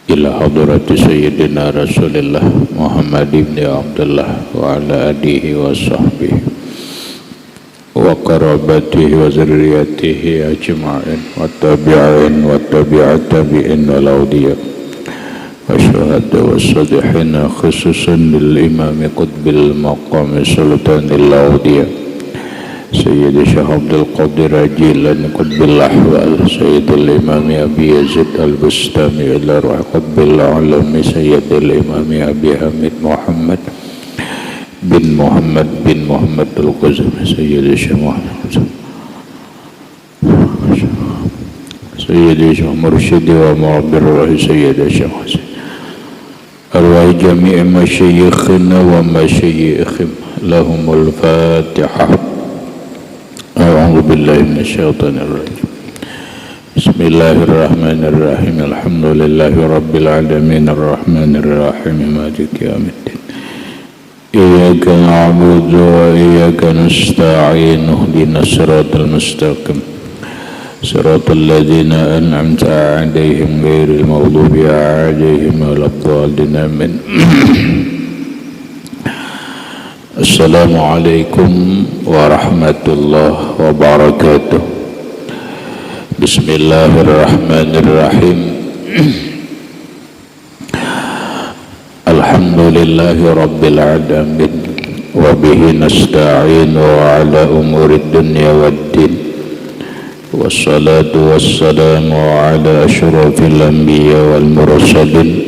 ila hadrati sayyidina Rasulillah Muhammad ibn Abdullah wa ala alihi wa sahbihi wa qarabatihi wa zurriyatihi ajma'in wa tabi'in wa tabi'at tabi'in wal awliya wa syuhada wa salihin khususan lil imam qutbil maqam sultanil awliya Sayyidi Syekh Abdul Qadir Jilani Qutbil Ahwal Sayyidul Imami Abi Yazid Al-Bustami ila ruh Qutbil Alami Sayyidul Imami Abi Hamid Muhammad bin Muhammad Al-Qazmi Sayyidi Syekh Muhammad Sayyidi Syekh Mursyidi wa Mu'abir Rahi Sayyidi Syekh Hasan arwah jami'i masyayikhina wa masyayikhim lahumul fatihah. A'udzu billahi minasyaitonir rajim. Bismillahirrahmanirrahim. Alhamdulillahi rabbil alamin arrahmanir rahim maliki yaumiddin. Iyyaka na'budu wa iyyaka nasta'in ihdinas siratal mustaqim. Siratal ladzina an'amta 'alaihim ghairil maghdubi 'alaihim waladdallin. Amin. Assalamualaikum warahmatullahi wabarakatuh. Bismillahirrahmanirrahim. Alhamdulillahi rabbil alamin wa bihi nasta'inu ala umurid dunya waddin. Wassalatu wassalamu ala asyrafil anbiya wal mursalin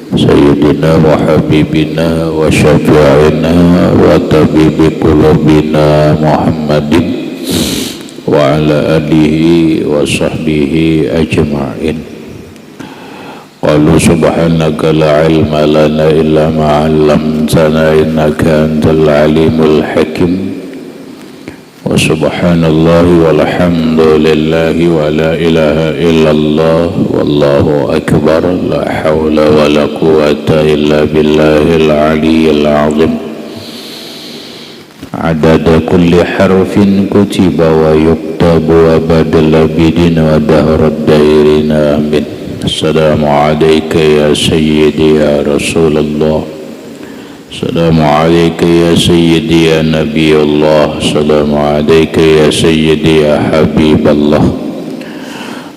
Sayyidina wa habibina wa syafi'ina wa tabibi qulubina Muhammadin wa ala alihi wa sahbihi ajma'in. Qalu subhanaka la ilma lana illa ma 'allamtana innaka antal alimul hakim. Wa subhanallahi walhamdulillahi wa la ilaha illallah wallahu akbar la hawla wa la quwwata illa billahil aliyyil azim. Adada kulli harfin kutiba wa yuktabu wa badala bidin wa dahrad dairina amin. Assalamu alayka ya sayyidi ya Rasulullah. Assalamu alayka ya sayyidi ya Nabi Allah. Assalamu alayka ya sayyidi ya Habiballah.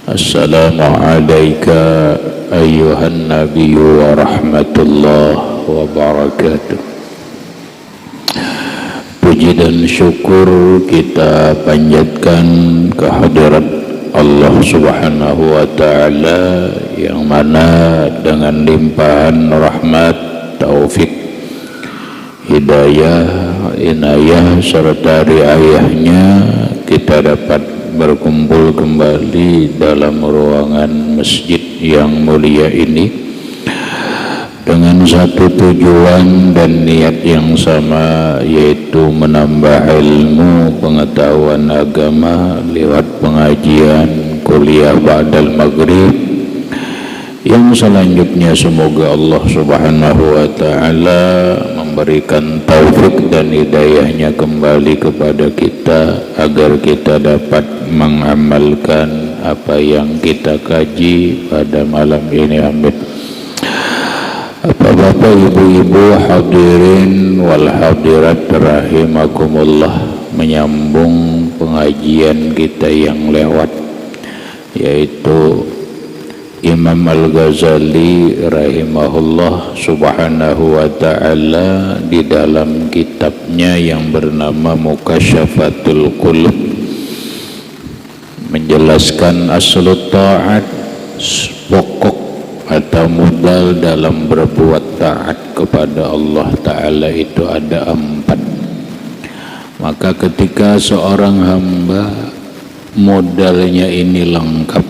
Assalamu alayka ayyuhan Nabi wa rahmatullah wa barakatuh. Puji dan syukur kita panjatkan kehadirat Allah Subhanahu wa ta'ala yang mana dengan limpahan rahmat, taufik, hidayah, inayah serta riayahnya kita dapat berkumpul kembali dalam ruangan masjid yang mulia ini dengan satu tujuan dan niat yang sama, yaitu menambah ilmu pengetahuan agama lewat pengajian kuliah ba'dal maghrib yang selanjutnya semoga Allah Subhanahu wa ta'ala memberikan taufik dan hidayahnya kembali kepada kita agar kita dapat mengamalkan apa yang kita kaji pada malam ini. Amin. Bapak, ibu-ibu, hadirin wal hadirat rahimakumullah, menyambung pengajian kita yang lewat, yaitu Imam Al-Ghazali rahimahullah subhanahu wa ta'ala di dalam kitabnya yang bernama Mukasyafatul Qulub menjelaskan aslu ta'at, pokok atau modal dalam berbuat taat kepada Allah Ta'ala itu ada 4. Maka ketika seorang hamba modalnya ini lengkap,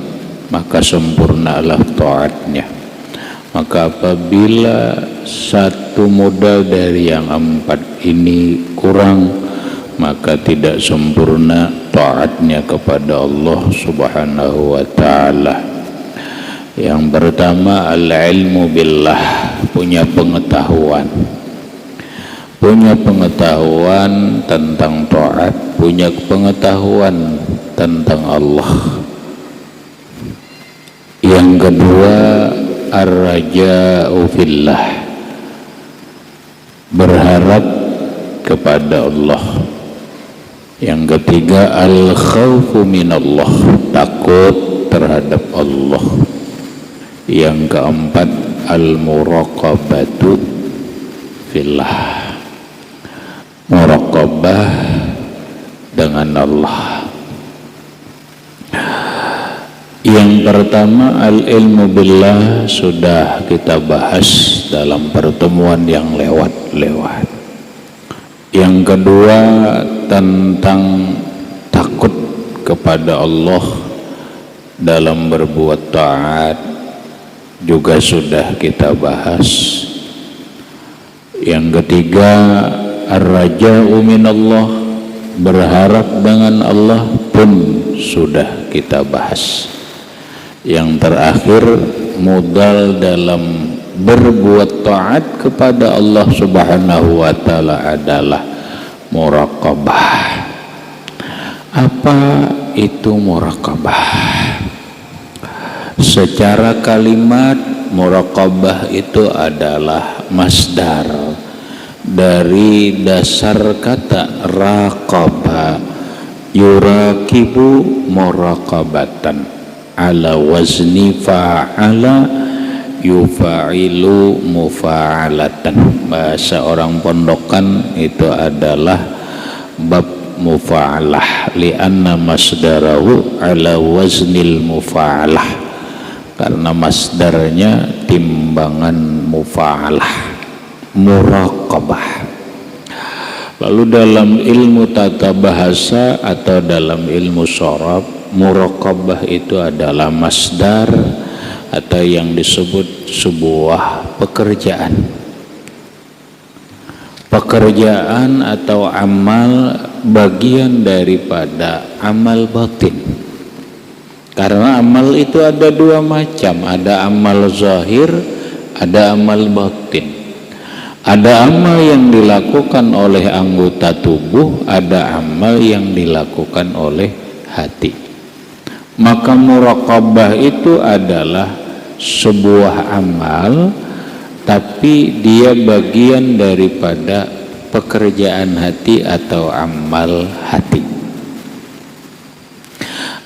maka sempurnalah taatnya. Maka apabila satu modal dari yang 4 ini kurang, maka tidak sempurna taatnya kepada Allah Subhanahu wa ta'ala. Yang pertama, al-ilmu billah, punya pengetahuan. punya pengetahuan tentang taat, punya pengetahuan tentang Allah. Yang kedua, ar-raja'u fillah, berharap kepada Allah. Yang ketiga, al-khawfu minallah, takut terhadap Allah. Yang keempat, al-muraqabatu fillah, muraqabah dengan Allah. Yang pertama, al-ilmu billah, sudah kita bahas dalam pertemuan yang lewat-lewat. Yang kedua, tentang takut kepada Allah dalam berbuat taat, juga sudah kita bahas. Yang ketiga, ar-raja'u minallah, berharap dengan Allah pun sudah kita bahas. Yang terakhir, modal dalam berbuat taat kepada Allah Subhanahu wa ta'ala adalah muraqabah. Apa itu muraqabah? Secara kalimat, muraqabah itu adalah masdar dari dasar kata raqaba, yurakibu muraqabatan, ala wazni fa'ala yufa'ilu mufa'alatan. Bahasa orang pondokan itu adalah bab mufa'alah, li'anna masdarahu ala waznil mufa'alah, karena masdarnya timbangan mufa'alah, muraqabah. Lalu dalam ilmu tata bahasa atau dalam ilmu sharaf, muraqabah itu adalah masdar atau yang disebut sebuah pekerjaan. Pekerjaan atau amal bagian daripada amal batin. Karena amal itu ada dua macam, ada amal zahir, ada amal batin. Ada amal yang dilakukan oleh anggota tubuh, ada amal yang dilakukan oleh hati. Maka muraqabah itu adalah sebuah amal, tapi dia bagian daripada pekerjaan hati atau amal hati.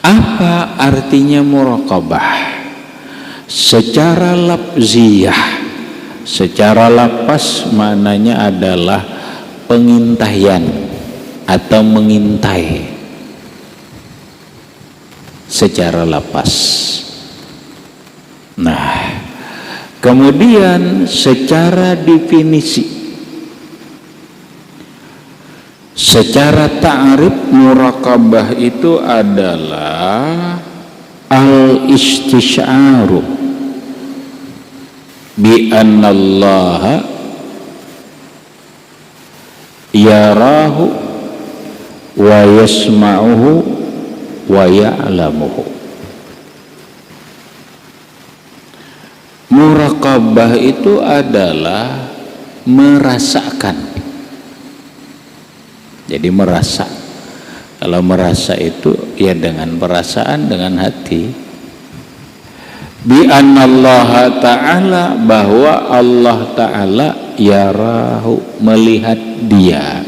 Apa artinya muraqabah? Secara lafziyah, secara lapas maknanya adalah pengintaian atau mengintai secara lapas. Nah, kemudian secara definisi, secara ta'rif, muraqabah itu adalah al-istisyaru bi annallaha yarahu wa yasma'uhu wa ya'lamuhu. Muraqabah itu adalah merasakan. Jadi merasa. Kalau merasa itu ya dengan perasaan, dengan hati. Bi annallaha ta'ala, bahwa Allah ta'ala yarahu, melihat dia.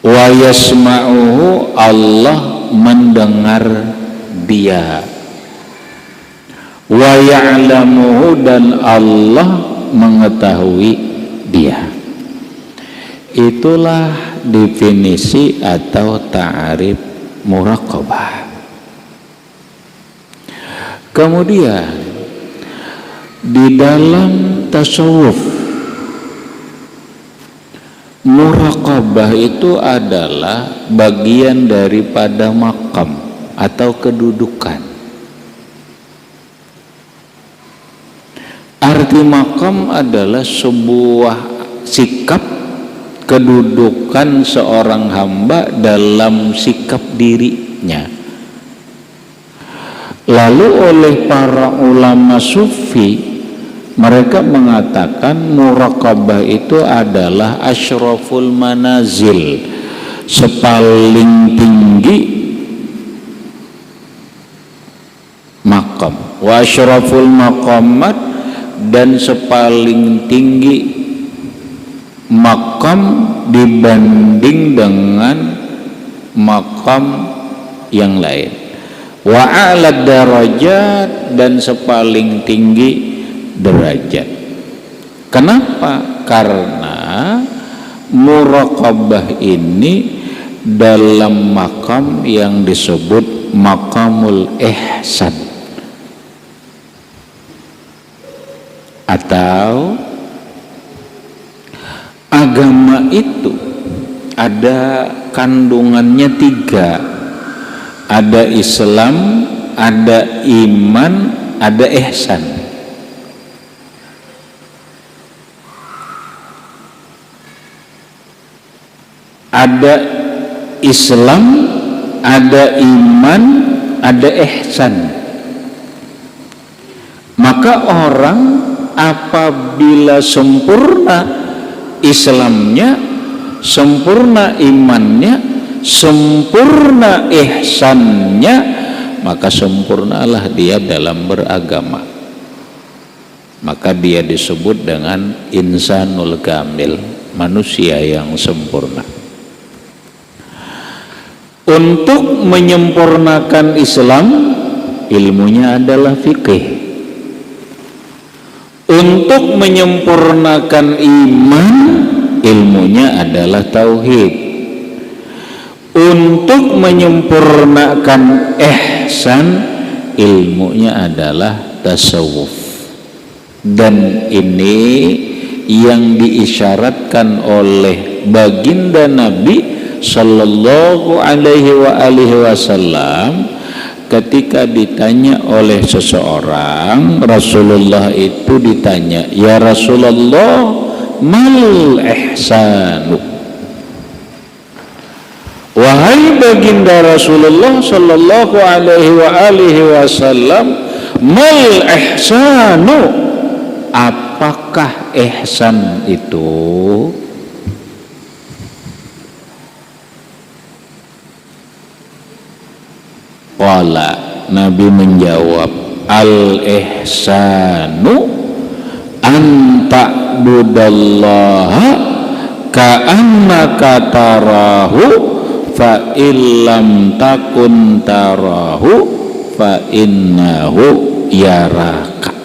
Wa yasma'uhu, Allah mendengar dia. Wa ya'lamuhu, dan Allah mengetahui dia. Itulah definisi atau ta'rif muraqabah. Kemudian di dalam tasawuf, muraqabah itu adalah bagian daripada maqam atau kedudukan. Arti maqam adalah sebuah sikap, kedudukan seorang hamba dalam sikap dirinya. Lalu oleh para ulama sufi Mereka mengatakan muraqabah itu adalah asyraful manazil, sepaling tinggi makam, wa asyraful maqamat, dan sepaling tinggi makam dibanding dengan makam yang lain, wa a'la darajat, dan sepaling tinggi derajat. Kenapa? Karena muraqabah ini dalam makam yang disebut makamul ihsan, atau agama itu ada kandungannya 3, ada Islam, ada iman, ada ihsan. Ada Islam, ada iman, ada ihsan. Maka orang apabila sempurna Islamnya, sempurna imannya, sempurna ihsannya, maka sempurnalah dia dalam beragama. Maka dia disebut dengan insanul kamil, manusia yang sempurna. Untuk menyempurnakan Islam, ilmunya adalah fikih. Untuk menyempurnakan iman, ilmunya adalah tauhid. Untuk menyempurnakan ihsan, ilmunya adalah tasawuf. Dan ini yang diisyaratkan oleh baginda Nabi Sallallahu alaihi wasallam ketika ditanya oleh seseorang. Rasulullah itu ditanya, ya Rasulullah, mal ihsanu? Wahai baginda Rasulullah Sallallahu alaihi wasallam, mal ihsanu? Apakah ihsan itu? Qala, Nabi menjawab, al-ihsanu an ta'budallaha ka'annaka tarahu fa illam takun tarahu fa innahu yaraka.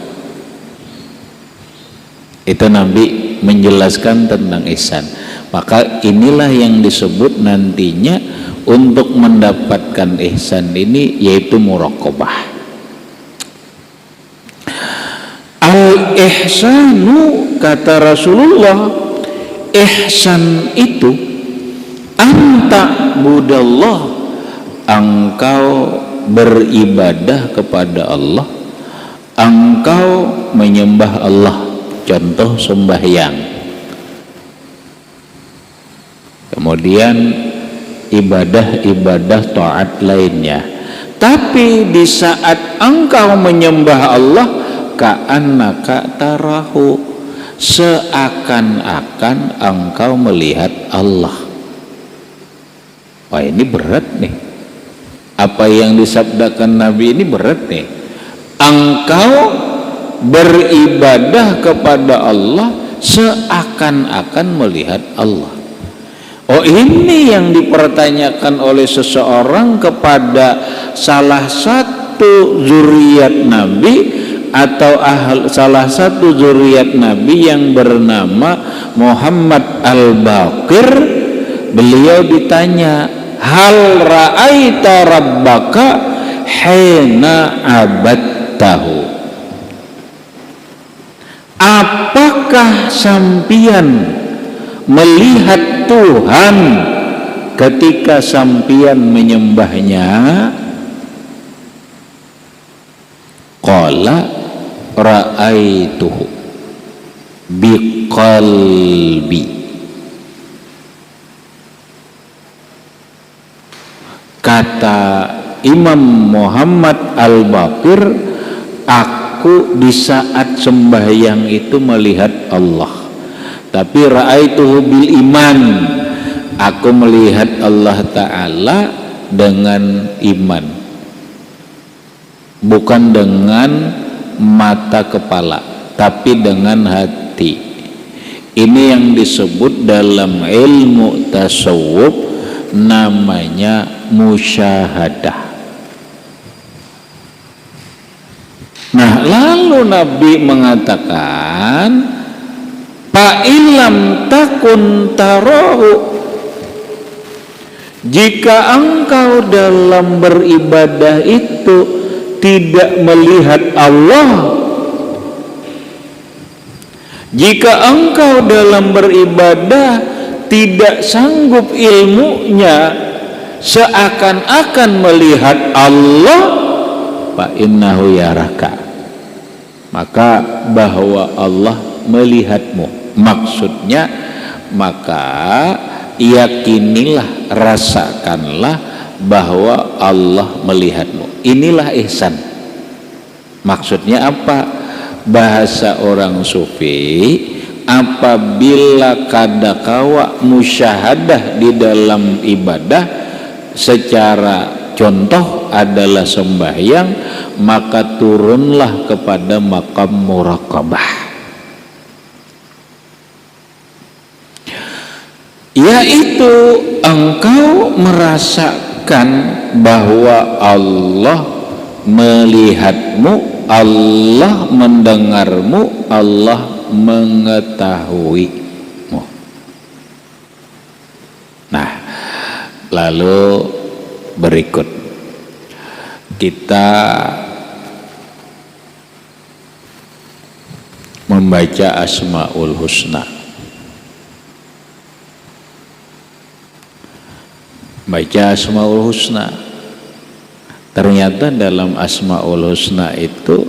Itu Nabi menjelaskan tentang ihsan. Maka inilah yang disebut nantinya untuk mendapatkan ihsan ini, yaitu muraqabah. Al-ihsanu, kata Rasulullah, ihsan itu anta budallah, engkau beribadah kepada Allah, engkau menyembah Allah. Contoh sembahyang. Kemudian ibadah-ibadah taat lainnya. Tapi di saat engkau menyembah Allah, ka'annaka tarahu, seakan-akan engkau melihat Allah. Wah, ini berat nih. Apa yang disabdakan Nabi ini berat nih. Engkau beribadah kepada Allah seakan-akan melihat Allah. Oh, ini yang dipertanyakan oleh seseorang kepada salah satu zuriat Nabi atau salah satu zuriat Nabi yang bernama Muhammad Al-Baqir. Beliau ditanya, hal ra'aita rabbaka hina abadtahu? Apakah sampian melihat Tuhan ketika sampian menyembahnya? Qala ra'aituhu biqalbi. Kata Imam Muhammad Al-Baqir, aku di saat sembahyang itu melihat Allah, tapi ra'aituhu bil iman, aku melihat Allah Ta'ala dengan iman, bukan dengan mata kepala, tapi dengan hati. Ini yang disebut dalam ilmu tasawuf namanya musyahadah. Nah, lalu Nabi mengatakan, fa illam takun tarahu, jika engkau dalam beribadah itu tidak melihat Allah, jika engkau dalam beribadah tidak sanggup ilmunya seakan-akan melihat Allah, fa innahu yaraka, maka bahwa Allah melihatmu. Maksudnya, maka yakinilah, rasakanlah bahwa Allah melihatmu. Inilah ihsan. Maksudnya apa? Bahasa orang sufi, apabila kadakawa musyahadah di dalam ibadah, secara contoh adalah sembahyang, maka turunlah kepada maqam muraqabah, yaitu engkau merasakan bahwa Allah melihatmu, Allah mendengarmu, Allah mengetahuimu. Nah, lalu berikut kita membaca Asmaul Husna. Baca Asmaul Husna. Ternyata dalam Asmaul Husna itu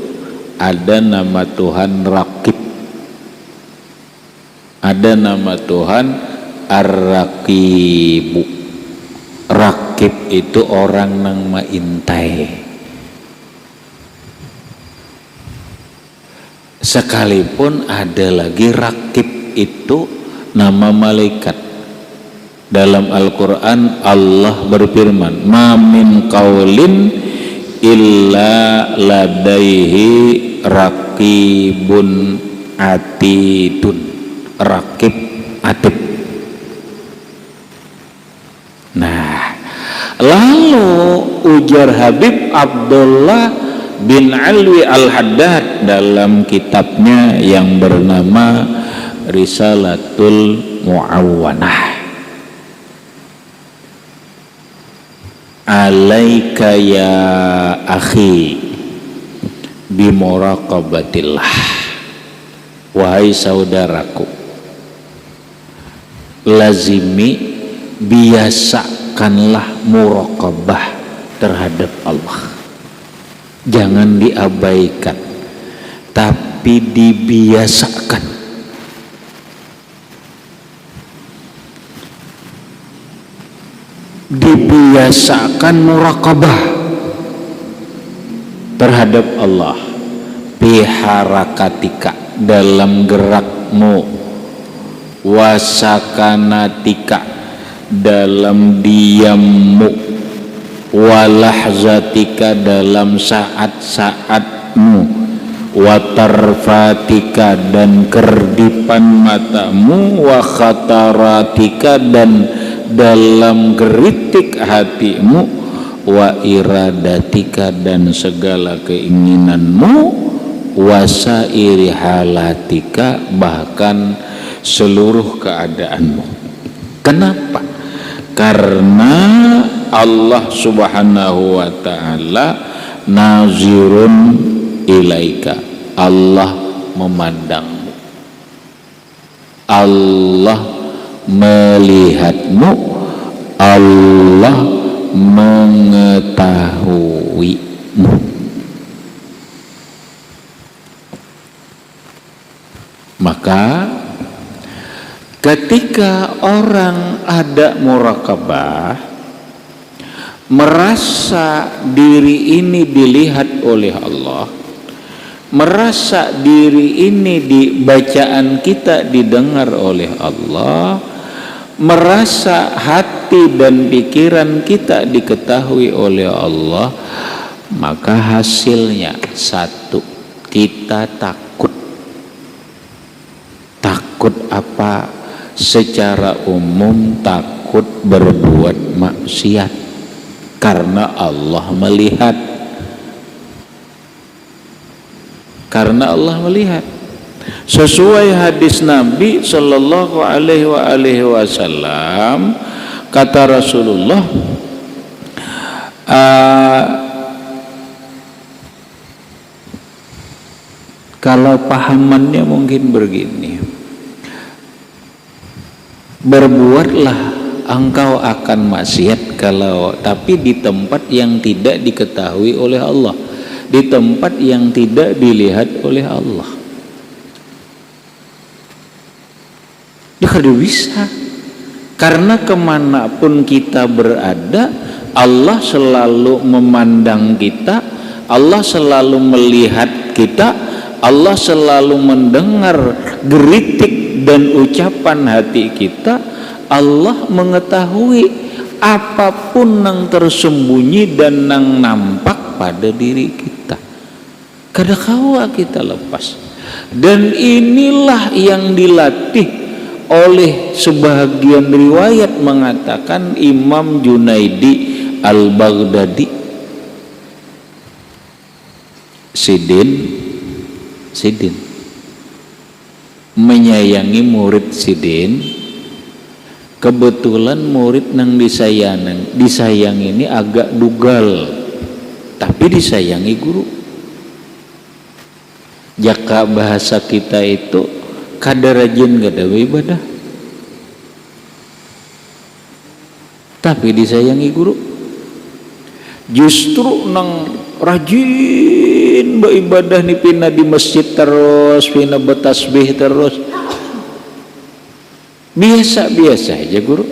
ada nama Tuhan Raqib, ada nama Tuhan Ar-Raqibu. Raqib itu orang nang maintai. Sekalipun ada lagi Raqib itu nama malaikat. Dalam Al-Quran Allah berfirman, ma min qaulin illa ladaihi raqibun atidun. Raqib atid. Nah, lalu ujar Habib Abdullah bin Alwi Al-Haddad dalam kitabnya yang bernama Risalatul Mu'awwanah, alaika ya akhi bimuraqabatillah, wahai saudaraku, lazimi, biasakanlah muraqabah terhadap Allah. Jangan diabaikan, tapi dibiasakan. Dibiasakan muraqabah terhadap Allah, biharakatika, dalam gerakmu, wasakanatika, dalam diammu, walahzatika, dalam saat-saatmu, watarfatika, dan kerdipan matamu, wa khataratika, dan dalam geritik hatimu, wa iradatika, dan segala keinginanmu, wasairi halatika, bahkan seluruh keadaanmu. Kenapa? Karena Allah Subhanahu wa ta'ala nazirun ilaika, Allah memandangmu, Allah melihatmu, Allah mengetahuimu. Maka ketika orang ada muraqabah, merasa diri ini dilihat oleh Allah, merasa diri ini di bacaan kita didengar oleh Allah, merasa hati dan pikiran kita diketahui oleh Allah, maka hasilnya satu, kita takut. Takut apa? Secara umum takut berbuat maksiat karena Allah melihat. Karena Allah melihat. Sesuai hadis Nabi sallallahu alaihi wasallam, kata Rasulullah, kalau pahamannya mungkin begini, berbuatlah engkau akan maksiat tapi di tempat yang tidak diketahui oleh Allah, di tempat yang tidak dilihat oleh Allah. Ya kada bisa, karena kemanapun kita berada, Allah selalu memandang kita, Allah selalu melihat kita, Allah selalu mendengar geritik dan ucapan hati kita. Allah mengetahui apapun yang tersembunyi dan yang nampak pada diri kita. Kada kawa kita lepas. Dan inilah yang dilatih oleh sebahagian riwayat mengatakan Imam Junaidi Al-Baghdadi, Sidin menyayangi murid Sidin. Kebetulan murid nang disayang ini agak dugal, tapi disayangi guru. Jaka bahasa kita itu kada rajin kada ibadah, tapi disayangi guru. Justru nang rajin beribadah ni pina di masjid terus, pina bertasbih terus, biasa-biasa aja guru.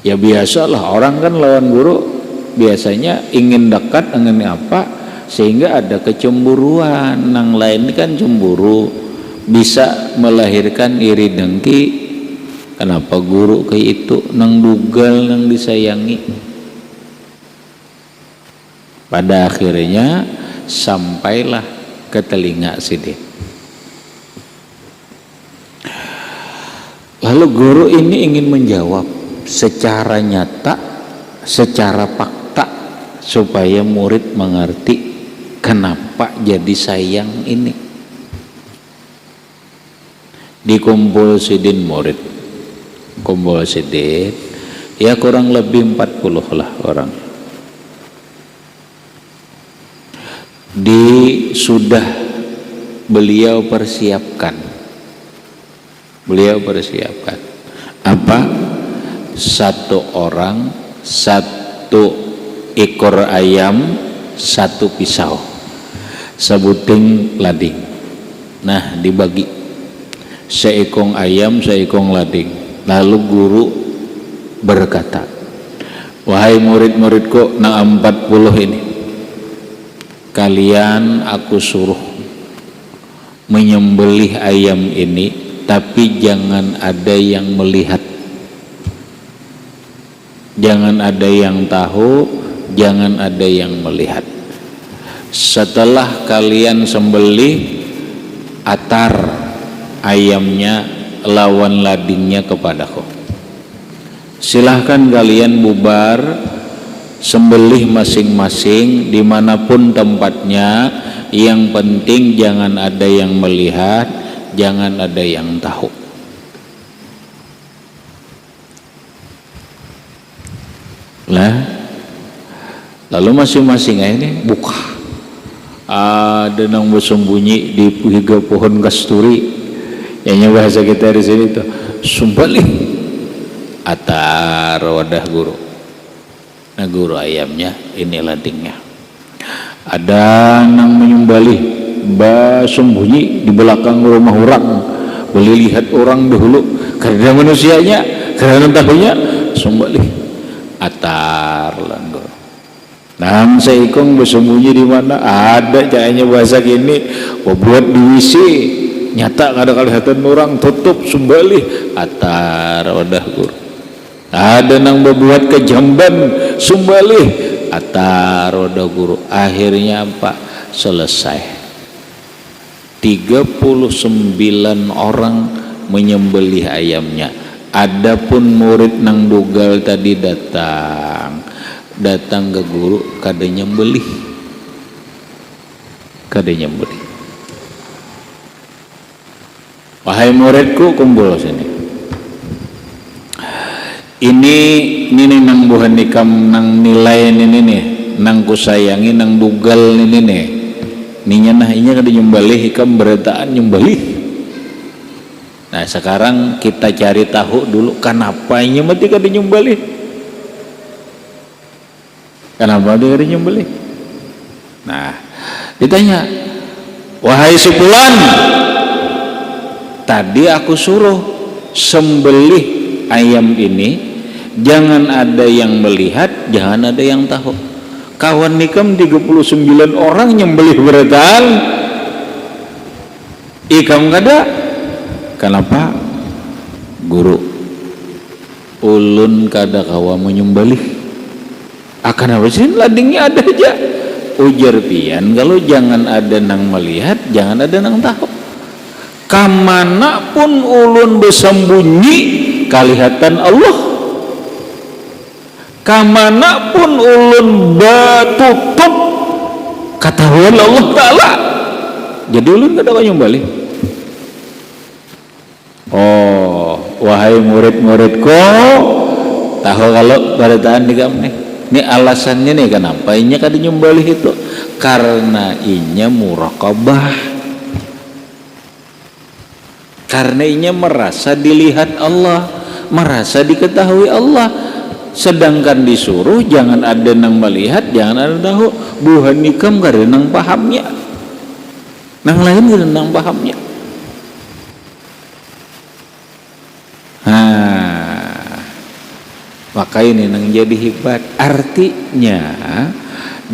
Ya biasalah, orang kan lawan guru biasanya ingin dekat, ingin apa, sehingga ada kecemburuan. Nang lain kan cemburu, bisa melahirkan iri dengki. Kenapa guru kayak itu, nang dugal, nang disayangi. Pada akhirnya sampailah ke telinga Sidin. Lalu guru ini ingin menjawab secara nyata, secara fakta, supaya murid mengerti kenapa jadi sayang ini. Dikumpul Sidin murid, kumpul Sidin, ya kurang lebih 40 lah orang. Sudah beliau persiapkan apa? Satu orang, satu ekor ayam, satu pisau, sebuting lading. Nah, dibagi seekong ayam, seekong lading. Lalu guru berkata, wahai murid-muridku nang 40 ini, kalian aku suruh menyembelih ayam ini, tapi jangan ada yang melihat, jangan ada yang tahu, jangan ada yang melihat. Setelah kalian sembelih, atar ayamnya lawan ladingnya kepadaku. Silahkan kalian bubar, sembelih masing-masing dimanapun tempatnya. Yang penting jangan ada yang melihat, jangan ada yang tahu. Lah, lalu masing-masing ini buka. Ada nang bersembunyi di higa pohon kasturi. Yang bahasa kita di sini tuh sembelih atar wadah guru. Nah, guru ayamnya, ini ladingnya. Ada nang menyembelih sembunyi di belakang rumah orang, boleh lihat orang dahulu, karena manusianya, karena tahunya, sembelih atar langgur. Nang seikong bersembunyi di mana? Ada caranya bahasa gini, buat di WC. Nyata kada kelihatan orang tutup sumbalih atar wadah guru. Ada nang berbuat kejamban sumbalih atar wadah guru. Akhirnya apa? Selesai. 39 orang menyembelih ayamnya. Adapun murid nang dugal tadi datang ke guru kada nyembelih. Wahai muridku, kumpul sini. Ini nang buhan nikam nang nilai ini nih, nang kusayangi nang dugal ini nih. Ninya nah inya kada nyembelih, ikam berataan nyembelih. Nah sekarang kita cari tahu dulu kenapa inya mati kada nyembelih. Kenapa dia kada nyembelih? Nah, ditanya, wahai Supulan, tadi aku suruh sembelih ayam ini, jangan ada yang melihat, jangan ada yang tahu. Kawan nikam 39 orang nyembelih berataan, ikam kada. Kenapa? Guru, ulun kada kawa menyembelih. Akan apa sih ladingnya ada aja. Ujar pian, kalau jangan ada nang melihat, jangan ada nang tahu. Kamana pun ulun bersembunyi, kalihatan Allah. Kamana pun ulun batutup, ketahuan Allah Ta'ala. Jadi ulun kada kaya nyembelih. Oh, wahai murid-muridku, tahu kalau barataan di kami nih. Ini alasannya nih kenapa inya kada nyembelih itu, karena inya muraqabah, karena inya merasa dilihat Allah, merasa diketahui Allah. Sedangkan disuruh jangan ada nang melihat, jangan ada tahu. Buhan nikam kada nang pahamnya, nang lain kada nang pahamnya. Maka ini yang jadi hebat. Artinya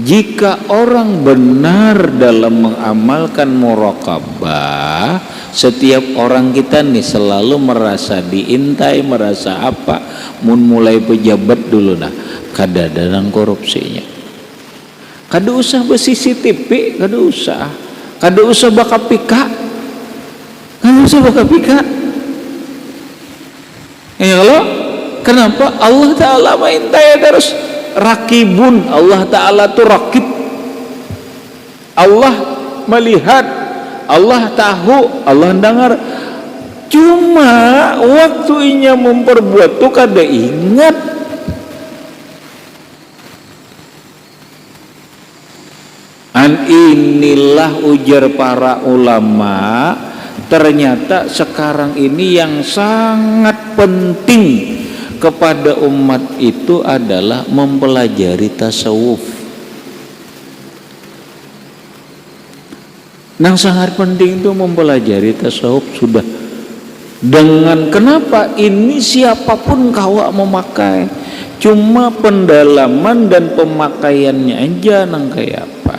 jika orang benar dalam mengamalkan muraqabah, setiap orang kita nih selalu merasa diintai, merasa apa, mulai pejabat dulu nah, kada ada nang korupsinya. Kada usah CCTV, kada usah baka pika. Ya kalau kenapa? Allah Ta'ala maintai terus rakibun. Allah Ta'ala tuh rakib. Allah melihat, Allah tahu, Allah dengar. Cuma waktunya memperbuat tuh kada ingat. Inilah ujar para ulama, ternyata sekarang ini yang sangat penting kepada umat itu adalah mempelajari tasawuf. Yang sangat penting itu mempelajari tasawuf sudah. Dengan kenapa ini siapapun kawa memakai, cuma pendalaman dan pemakaiannya aja nang kayak apa.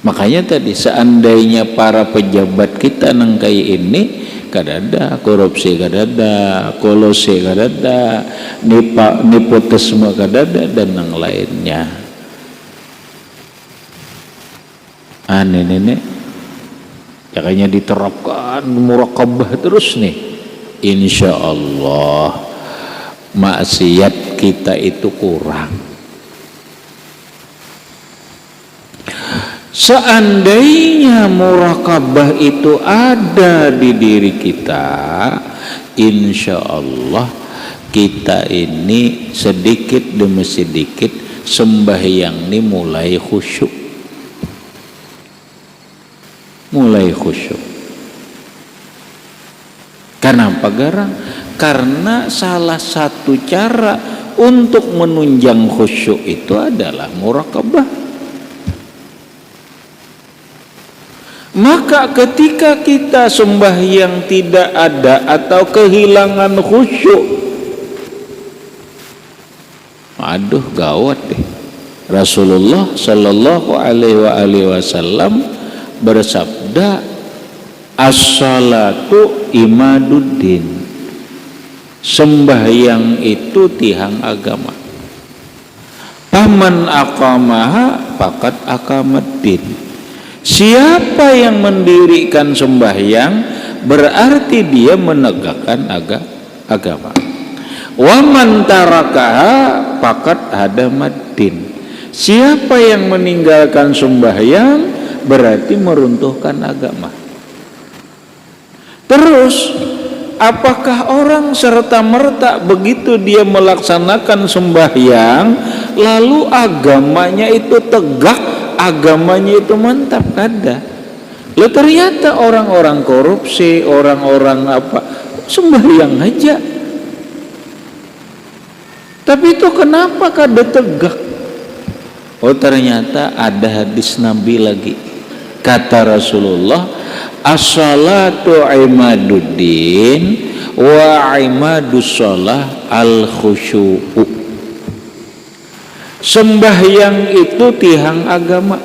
Makanya tadi seandainya para pejabat kita nang kayak ini, kada ada korupsi, kada ada kolosi, kada ada nepotisme, kada ada dan yang lainnya. Nenek makanya diterapkan muraqabah terus nih, insya Allah maksiat kita itu kurang. Seandainya muraqabah itu ada di diri kita, insya Allah kita ini sedikit demi sedikit sembahyang ini mulai khusyuk. Kenapa garang? Karena salah satu cara untuk menunjang khusyuk itu adalah muraqabah. Maka ketika kita sembahyang tidak ada atau kehilangan khusyuk, aduh gawat deh. Rasulullah Shallallahu Alaihi Wasallam bersabda, as-salatu imaduddin, sembahyang itu tiang agama. Paman aqamaha faqad aqamaddin, siapa yang mendirikan sembahyang berarti dia menegakkan agama. Wa man tarakaha faqad hadamaddin, siapa yang meninggalkan sembahyang berarti meruntuhkan agama. Terus apakah orang serta-merta begitu dia melaksanakan sembahyang lalu agamanya itu tegak, agamanya itu mantap? Kada. Lalu ternyata orang-orang korupsi, orang-orang sembahyang aja, tapi itu kenapa kada tegak? Oh, ternyata ada hadis Nabi lagi. Kata Rasulullah, as-salatu imaduddin wa imadus shalah al-khusyu'u, sembahyang itu tiang agama.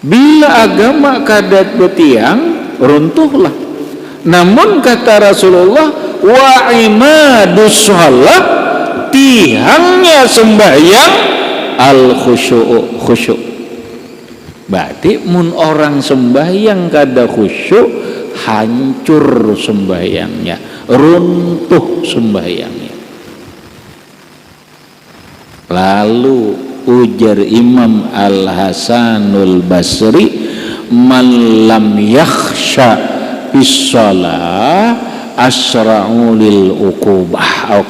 Bila agama kadat betiang, runtuhlah. Namun kata Rasulullah, wa imadus shalah, tiangnya sembahyang al-khusyu'u, khusyuk. Berarti mun orang sembahyang kada khusyuk, hancur sembahyangnya, runtuh sembahyangnya. Lalu ujar Imam Al-Hasanul Basri, man lam yakhsha bis-shalah asra'u lil uqubah.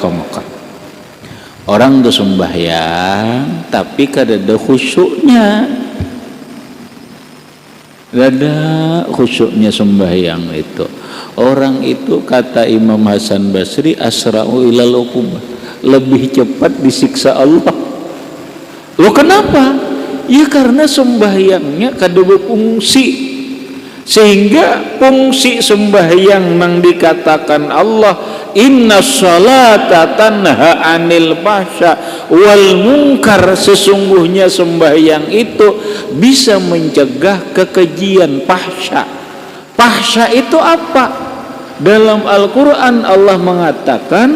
Orang tuh sembahyang tapi kada ada khusyuknya. Ada khusyuknya sembahyang itu, orang itu kata Imam Hasan Basri, asra'u ilal uqubah, lebih cepat disiksa Allah. Loh kenapa? Ya karena sembahyangnya kada berfungsi, sehingga fungsi sembahyang nang dikatakan Allah, inna sholata tanha anil fahsya wal munkar, sesungguhnya sembahyang itu bisa mencegah kekejian fahsya. Fahsya itu apa? Dalam Al-Quran Allah mengatakan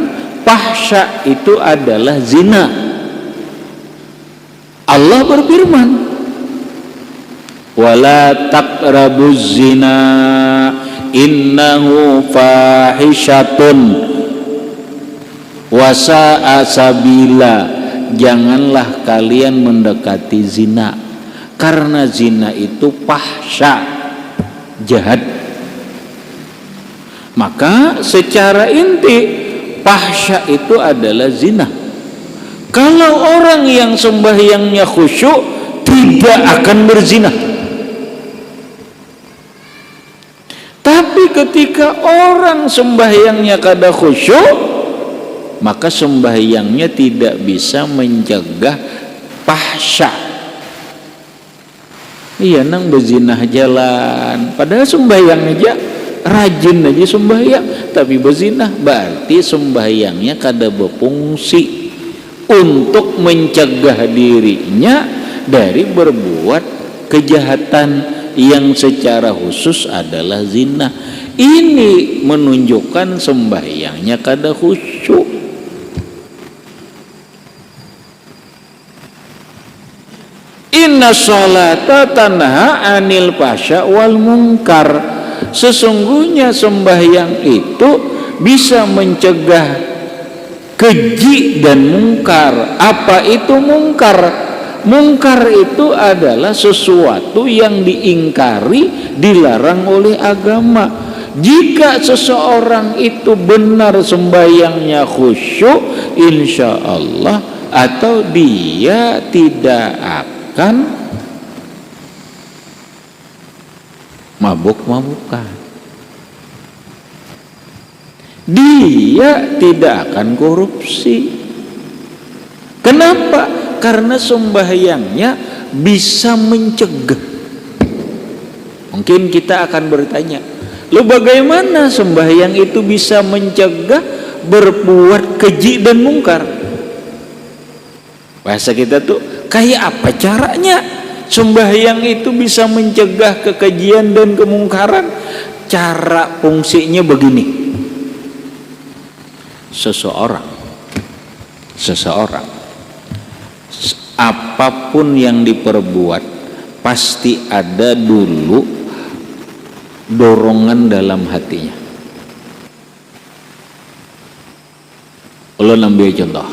fahsya itu adalah zina. Allah berfirman, wala taqrabuz zina innahu fahisyatun wa sa'a sabila, janganlah kalian mendekati zina karena zina itu fahsya, jahat. Maka secara inti fahsya itu adalah zina. Kalau orang yang sembahyangnya khusyuk tidak akan berzina. Tapi ketika orang sembahyangnya kada khusyuk, maka sembahyangnya tidak bisa mencegah fahsya. Iya nang berzinah jalan, padahal sembahyang aja, rajin aja sembahyang, tapi berzinah, berarti sembahyangnya kada berfungsi untuk mencegah dirinya dari berbuat kejahatan yang secara khusus adalah zina. Ini menunjukkan sembahyangnya kada khusyuk. Inna sholata tanha anil fahsya wal munkar, sesungguhnya sembahyang itu bisa mencegah keji dan mungkar. Apa itu mungkar? Mungkar itu adalah sesuatu yang diingkari, dilarang oleh agama. Jika seseorang itu benar sembahyangnya khusyuk, insya Allah, atau dia tidak akan mabuk-mabukan, dia tidak akan korupsi. Kenapa? Karena sembahyangnya bisa mencegah. Mungkin kita akan bertanya, lu bagaimana sembahyang itu bisa mencegah berbuat keji dan mungkar? Bahasa kita tuh kayak apa caranya sembahyang itu bisa mencegah kekejian dan kemungkaran? Cara fungsinya begini. Seseorang apapun yang diperbuat pasti ada dulu dorongan dalam hatinya. Ulun ambil contoh,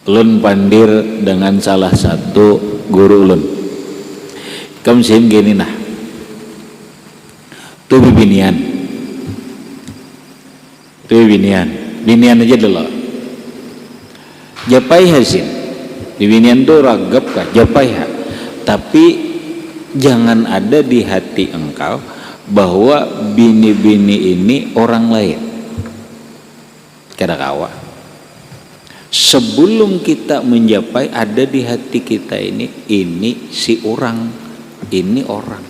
ulun pandir dengan salah satu guru ulun. Kamu sim gini nah, tuh binian binian aja dulu. Japai hasil di binian tuh ragap kah japai ha. Tapi jangan ada di hati engkau bahwa bini-bini ini orang lain. Kada kawa. Sebelum kita menjapai ada di hati kita ini si orang, ini orang.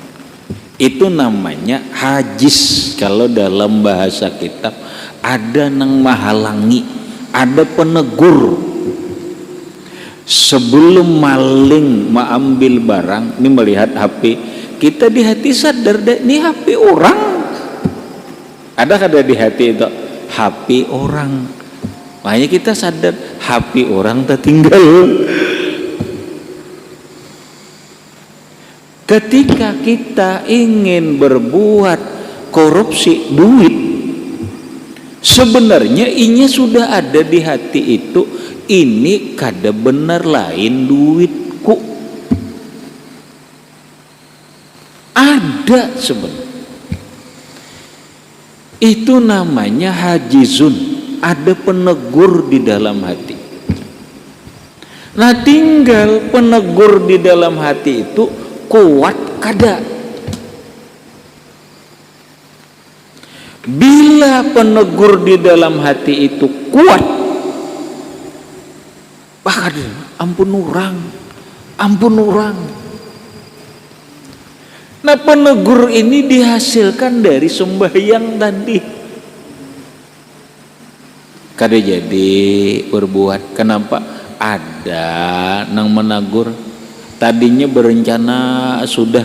Itu namanya hajis. Kalau dalam bahasa kitab ada nang mahalangi, ada penegur. Sebelum maling mengambil barang, ini melihat HP, kita di hati sadar ini HP orang. Ada kada di hati itu HP orang. Makanya kita sadar HP orang tertinggal. Ketika kita ingin berbuat korupsi duit, sebenarnya ini sudah ada di hati itu. Ini kada benar lain duitku. Ada sebenarnya. Itu namanya hajizun. Ada penegur di dalam hati. Nah tinggal penegur di dalam hati itu kuat kada. Bila penegur di dalam hati itu kuat, ampun orang. Nah penegur ini dihasilkan dari sembahyang tadi. Kada jadi berbuat. Kenapa? Ada nang menegur. Tadinya berencana sudah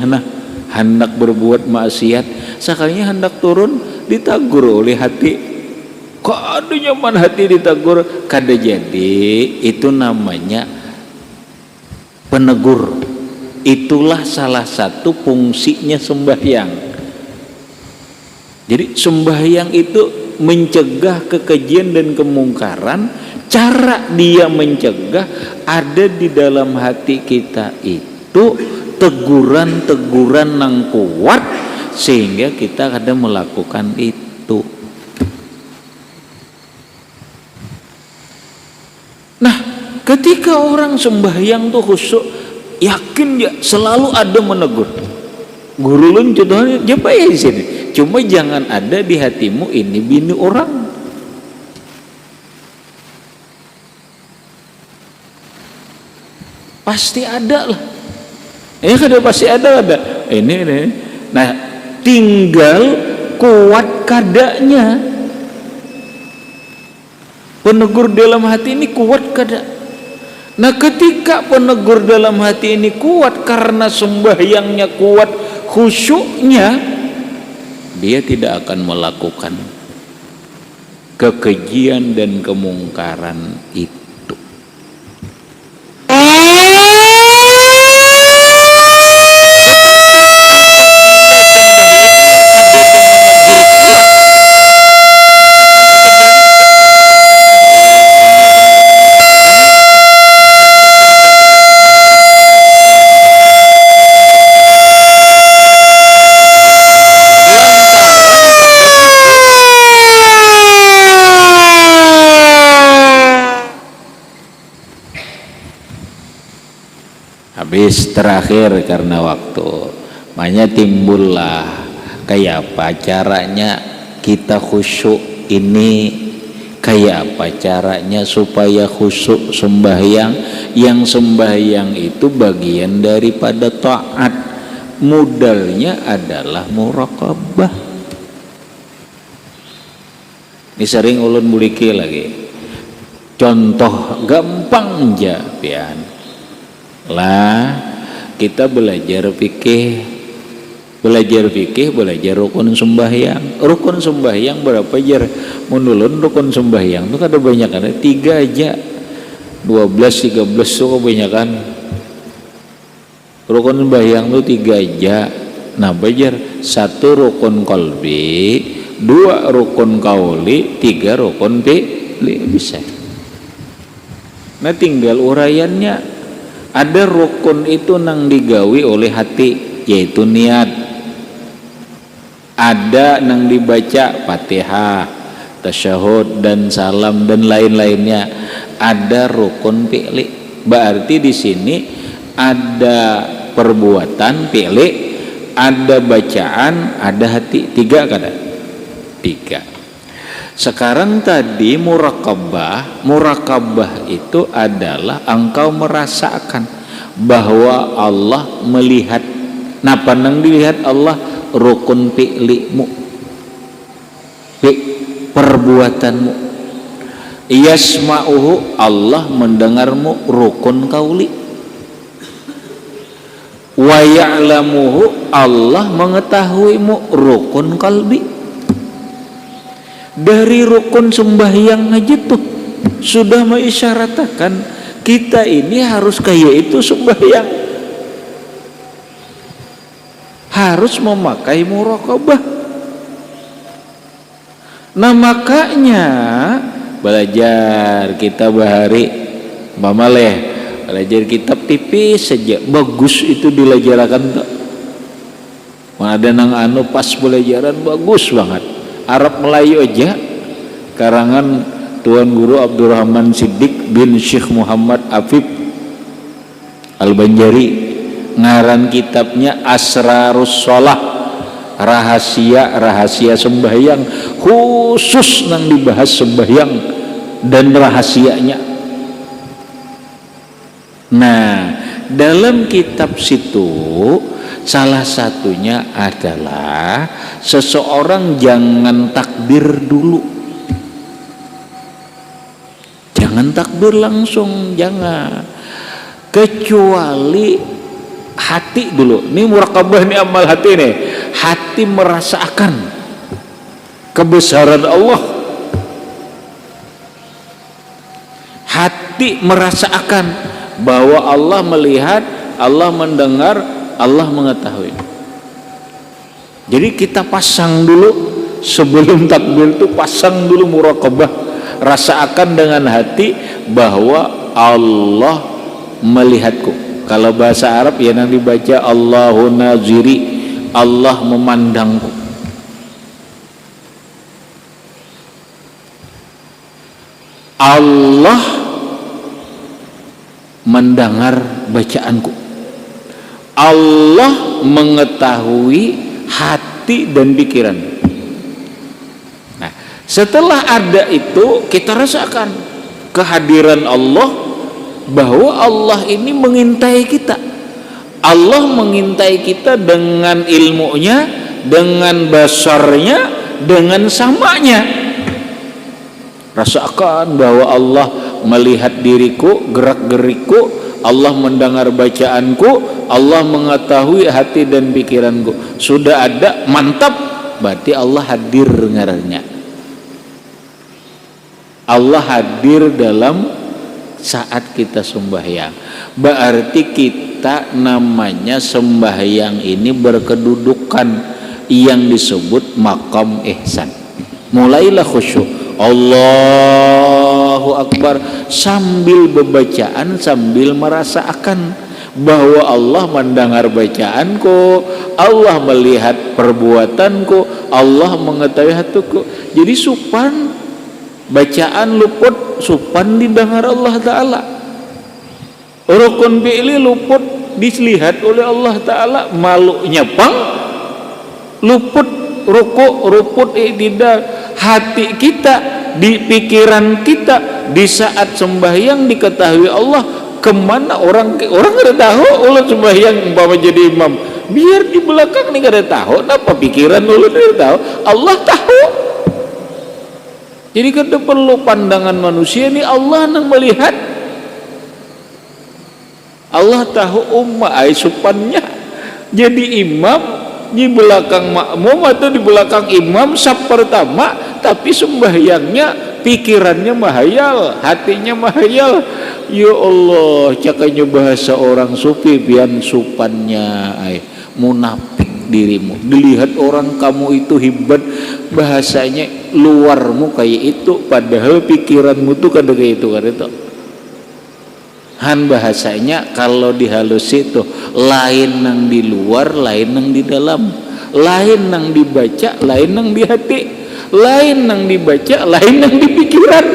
hendak berbuat maksiat, sekalinya hendak turun ditagur oleh hati. Kok ada nyaman hati ditegur? Kada jadi. Itu namanya penegur. Itulah salah satu fungsinya sembahyang. Jadi sembahyang itu mencegah kekejian dan kemungkaran. Cara dia mencegah ada di dalam hati kita itu teguran-teguran yang kuat sehingga kita kadang melakukan itu. Nah, ketika orang sembahyang tuh khusyuk, yakin ya selalu ada menegur. Guru lu contohnya siapa ya di sini? Cuma jangan ada di hatimu ini bini orang. Pasti ada lah. Ya kada pasti ada. Ini. Nah, tinggal kuat kadanya. Penegur dalam hati ini kuat kada? Nah ketika penegur dalam hati ini kuat karena sembahyangnya kuat, khusyuknya, dia tidak akan melakukan kekejian dan kemungkaran itu. Habis terakhir karena waktu, makanya timbullah kayak apa caranya kita khusyuk ini, kayak apa caranya supaya khusyuk sembahyang. Yang sembahyang itu bagian daripada taat, modalnya adalah muraqabah. Ini sering ulun buliki lagi. contoh gampang aja pian lah kita belajar fikih, belajar rukun sembahyang berapa jar menulun rukun sembahyang itu ada banyak, ada 3 aja 12-13 tuh kebanyakan rukun sembahyang tuh 3 aja. Nah belajar 1 rukun qalbi, 2 rukun qauli, 3 rukun fi'li bisa. Nah tinggal uraiannya, ada rukun itu nang digawi oleh hati yaitu niat, ada nang dibaca Fatihah, tasyahud dan salam dan lain-lainnya, ada rukun fi'li. Berarti di sini ada perbuatan fi'li, ada bacaan, ada hati, 3 kada? 3. Sekarang tadi murakabah itu adalah engkau merasakan bahwa Allah melihat. Nah pandang dilihat Allah rukun fi'limu, perbuatanmu. Yasma'uhu Allah mendengarmu, rukun qauli. Wa ya'lamuhu Allah mengetahuimu, rukun qalbi. Dari rukun sembahyang aja tuh sudah mengisyaratkan kita ini harus kayak itu sembahyang, harus memakai muraqabah. Nah makanya belajar kita bahari bamaleh, belajar kitab tipis saja bagus itu dilajarakan tuh. Ada nang anu pas belajaran bagus banget. Arab Melayu aja karangan Tuan Guru Abdurrahman Siddiq bin Syekh Muhammad Afif Al-Banjari, ngaran kitabnya Asrarus Shalah, rahasia sembahyang, khusus nang dibahas sembahyang dan rahasianya. Nah dalam kitab situ salah satunya adalah seseorang jangan takbir dulu, jangan takbir langsung, jangan, kecuali hati dulu. Ini muraqabah, ini amal hati nih, hati merasakan kebesaran Allah, hati merasakan bahwa Allah melihat, Allah mendengar, Allah mengetahui. Jadi kita pasang dulu sebelum takbir itu, pasang dulu muraqabah, rasakan dengan hati bahwa Allah melihatku. Kalau bahasa Arab ya yang dibaca Allahu naziri, Allah memandangku. Allah mendengar bacaanku. Allah mengetahui hati dan pikiran. Nah, setelah ada itu kita rasakan kehadiran Allah, bahwa Allah ini mengintai kita. Allah mengintai kita dengan ilmunya, dengan basarnya, dengan samanya. Rasakan bahwa Allah melihat diriku, gerak-gerikku, Allah mendengar bacaanku, Allah mengetahui hati dan pikiranku. Sudah ada, mantap, berarti Allah hadir ngarannya. Allah hadir dalam saat kita sembahyang. Berarti kita namanya sembahyang ini berkedudukan yang disebut maqam ihsan. Mulailah khusyuk, Allahu Akbar, sambil bacaan, sambil merasakan bahwa Allah mendengar bacaanku, Allah melihat perbuatanku, Allah mengetahui hatiku. Jadi supan bacaan luput, supan didengar Allah Ta'ala. Rukun fi'li luput dilihat oleh Allah Ta'ala, malunya pang luput, ruku luput tidak. Hati kita, di pikiran kita, di saat sembahyang diketahui Allah. Kemana orang kada tahu ulah sembahyang umpama jadi imam, biar di belakang nih kada tahu, apa pikiran ulah kada tahu, Allah tahu. Jadi kada perlu pandangan manusia ini, Allah yang melihat. Allah tahu supannya. Jadi imam di belakang makmum atau di belakang imam saf pertama, tapi sembahyangnya pikirannya mahayal, hatinya mahayal. Ya Allah, cakanya bahasa orang sufi pian supannya munafik dirimu. Dilihat orang kamu itu hebat, bahasanya luarmu kayak itu, padahal pikiranmu tuh kada kayak itu, kada itu. Han bahasanya kalau dihalusi itu lain nang di luar, lain nang di dalam, lain nang dibaca, lain nang di hati, lain nang dibaca, lain nang di pikiran.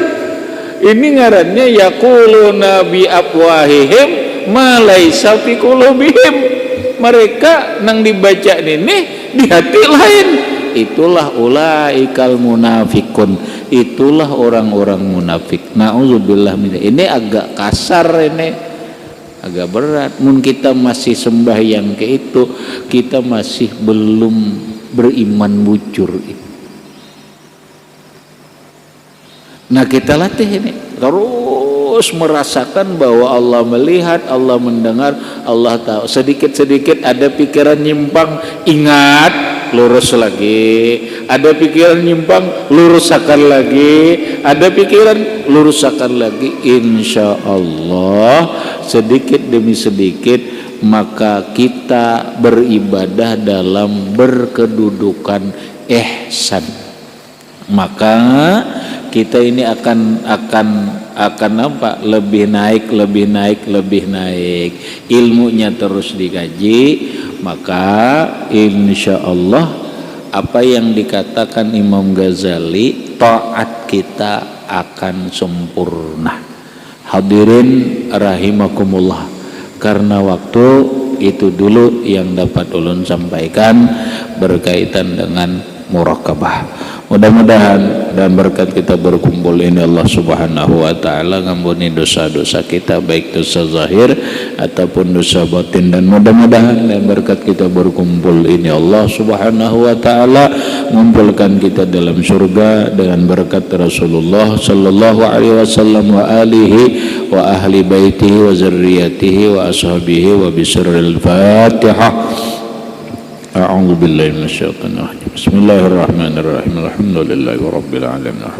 Ini ngarannya yaquluna bi afwahihim ma laisa fi qulubihim. Mereka nang dibaca ini di hati lain. Itulah ulaikal munafikun. Itulah orang-orang munafik. Nauzubillah min. Ini agak kasar, ini agak berat. Mun kita masih sembahyang ke itu, kita masih belum beriman bujur. Nah, kita latih ini terus merasakan bahwa Allah melihat, Allah mendengar, Allah tahu. Sedikit-sedikit ada pikiran nyimpang, ingat, lurus lagi. Ada pikiran nyimpang, lurusakan lagi. Ada pikiran, lurusakan lagi. Insya Allah sedikit demi sedikit maka kita beribadah dalam berkedudukan ihsan. Maka kita ini akan apa? Lebih naik. Ilmunya terus dikaji, maka insya Allah apa yang dikatakan Imam Ghazali, taat kita akan sempurna. Hadirin rahimakumullah, karena waktu itu dulu yang dapat ulun sampaikan berkaitan dengan muraqabah. Mudah-mudahan dan berkat kita berkumpul ini Allah Subhanahu wa taala ngampuni dosa-dosa kita, baik dosa zahir ataupun dosa batin, dan mudah-mudahan dan berkat kita berkumpul ini Allah Subhanahu wa taala mengumpulkan kita dalam surga dengan berkat Rasulullah sallallahu alaihi wasallam wa alihi wa ahli baitihi wa zurriyyatihi wa ashabihi wa bisirril Fatihah. A'udzu billahi minasyaitonir rajim. Bismillahirrahmanirrahim. Alhamdulillahi rabbil alamin.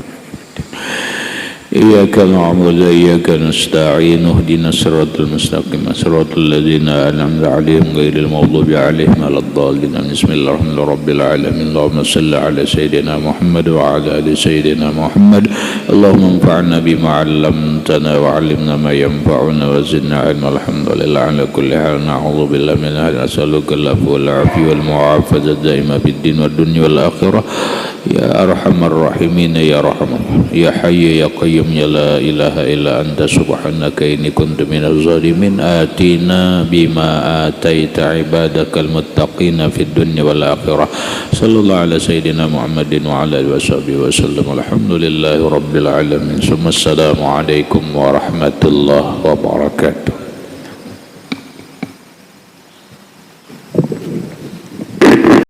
Iyyaka na'budu wa iyyaka nasta'in. Ihdinas siratal mustaqim. Siratal ladzina an'amta 'alaihim ghairil maghdubi 'alaihim waladdallin. Bismillahirrahmanirrahim. Rabbil alamin. Allahumma shalli 'ala sayyidina Muhammad wa 'ala ali sayyidina Muhammad. Allahumma anfa'na bima 'allamtana wa 'allimna ma yanfa'una wa zidna 'ilma. Alhamdulillah 'ala kulli hal. Na'udzu billahi min as'aluka al-'afwa wal 'afiyya wal mu'afazata daima fid din wad dunya wal akhirah. Ya arhamar rahimin ya rahman ya hayy ya qayyum ya la ilaha illa anta subhanaka inni kuntu minaz zalimin. Atina bima ataita ibadakal muttaqina fid dunya wal akhirah. Sallallahu ala sayyidina Muhammadin wa ala alihi washabihi wasallam. Alhamdulillahi rabbil alamin. Assalamu alaikum warahmatullahi wabarakatuh.